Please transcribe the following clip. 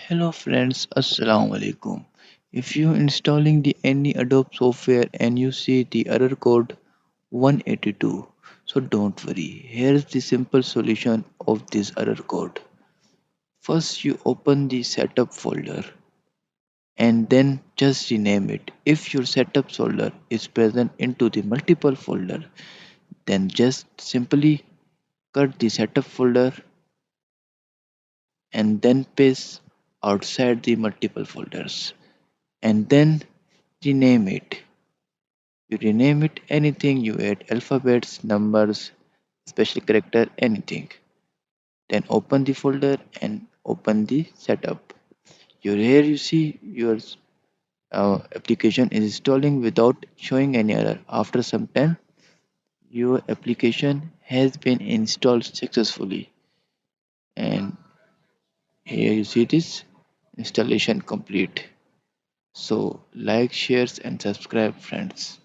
Hello friends, Assalamu alaikum. If you installing the any Adobe software and you see the error code 182, so don't worry. Here's the simple solution of this error code. First you open the setup folder and then just rename it. If your setup folder is present into the multiple folder, then just simply cut the setup folder and then paste outside the multiple folders and then rename it. You rename it anything, you add alphabets, numbers, special character, anything. Then open the folder and open the setup. Here you see your application is installing without showing any error. After some time, your application has been installed successfully. And here you see this installation complete. So like, shares and subscribe friends.